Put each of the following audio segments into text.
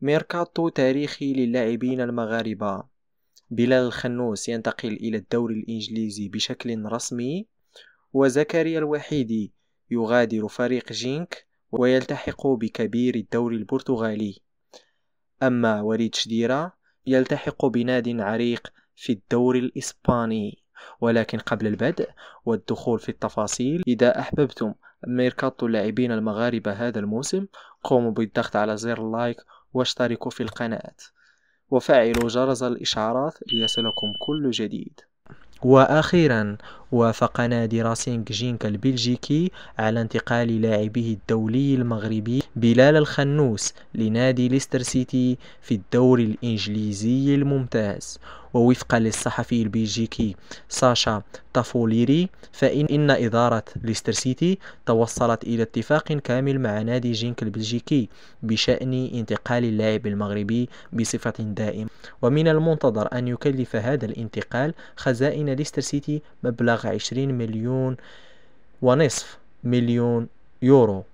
ميركاتو تاريخي للاعبين المغاربة. بلال الخنوس ينتقل إلى الدوري الإنجليزي بشكل رسمي، وزكريا الوحيدي يغادر فريق جينك ويلتحق بكبير الدوري البرتغالي. أما وليد شديرة يلتحق بناد عريق في الدوري الإسباني. ولكن قبل البدء والدخول في التفاصيل، إذا أحببتم ميركاتو اللاعبين المغاربة هذا الموسم، قوموا بالضغط على زر اللايك واشتركوا في القناة وفعلوا جرس الإشعارات ليصلكم كل جديد. وأخيرا، وافق نادي راسينغ جينك البلجيكي على انتقال لاعبه الدولي المغربي بلال الخنوس لنادي ليستر سيتي في الدوري الإنجليزي الممتاز. ووفقا للصحفي البلجيكي ساشا تافوليري، فإن إدارة ليستر سيتي توصلت إلى اتفاق كامل مع نادي جينك البلجيكي بشأن انتقال اللاعب المغربي بصفة دائمة. ومن المنتظر أن يكلف هذا الانتقال خزائن ليستر سيتي مبلغ 20.5 مليون يورو،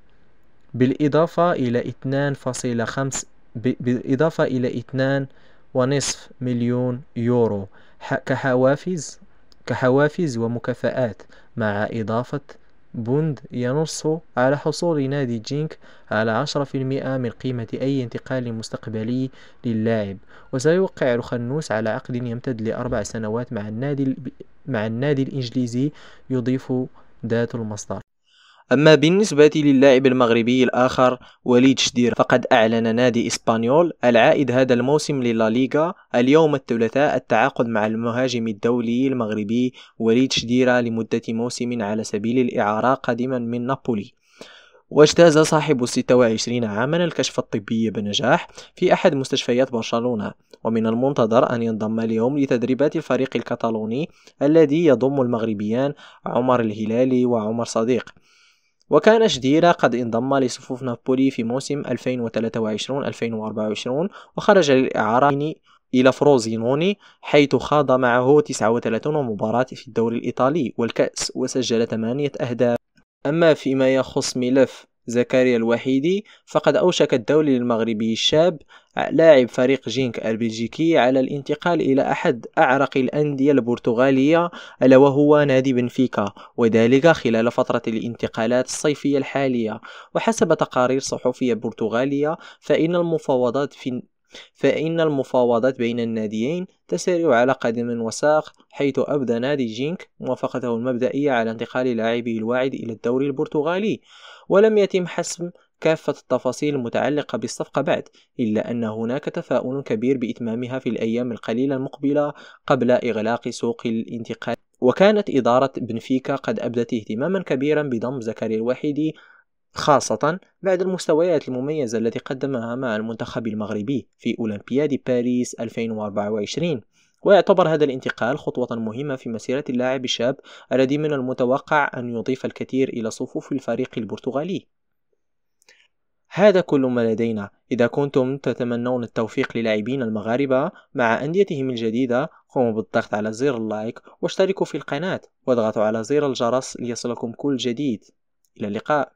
بالإضافة إلى 2.5 مليون يورو كحوافز ومكافآت، مع إضافة بوند ينص على حصول نادي جينك على 10% من قيمة أي انتقال مستقبلي للاعب. وسيوقع الخنوس على عقد يمتد ل4 سنوات مع النادي الإنجليزي، يضيف ذات المصدر. أما بالنسبة للاعب المغربي الآخر وليد شدير، فقد أعلن نادي إسبانيول العائد هذا الموسم للا ليغا اليوم الثلاثاء التعاقد مع المهاجم الدولي المغربي وليد شدير لمدة موسم على سبيل الإعارة قادما من نابولي. واجتاز صاحب 26 عاما الكشف الطبي بنجاح في أحد مستشفيات برشلونة، ومن المنتظر أن ينضم اليوم لتدريبات الفريق الكتالوني الذي يضم المغربيان عمر الهلالي وعمر صديق. وكان شديرة قد انضم لصفوف نابولي في موسم 2023-2024، وخرج للإعارة إلى فروزينوني، حيث خاض معه 39 مباراة في الدوري الإيطالي والكأس وسجل 8 أهداف. أما فيما يخص ملف زكريا الوحيدي، فقد أوشك الدولي المغربي الشاب لاعب فريق جينك البلجيكي على الانتقال إلى أحد أعرق الأندية البرتغالية، ألا وهو نادي بنفيكا، وذلك خلال فترة الانتقالات الصيفية الحالية. وحسب تقارير صحفية برتغالية، فإن المفاوضات بين الناديين تسير على قدم وساق، حيث أبدى نادي جينك موافقته المبدئية على انتقال لاعبه الواعد إلى الدوري البرتغالي. ولم يتم حسم كافة التفاصيل المتعلقة بالصفقة بعد، إلا أن هناك تفاؤل كبير بإتمامها في الأيام القليلة المقبلة قبل إغلاق سوق الانتقال. وكانت إدارة بنفيكا قد أبدت اهتماما كبيرا بضم زكريا الوحيدي، خاصة بعد المستويات المميزة التي قدمها مع المنتخب المغربي في أولمبياد باريس 2024. ويعتبر هذا الانتقال خطوة مهمة في مسيرة اللاعب الشاب الذي من المتوقع أن يضيف الكثير إلى صفوف الفريق البرتغالي. هذا كل ما لدينا. إذا كنتم تتمنون التوفيق للاعبين المغاربة مع أنديتهم الجديدة، قوموا بالضغط على زر اللايك واشتركوا في القناة واضغطوا على زر الجرس ليصلكم كل جديد. إلى اللقاء.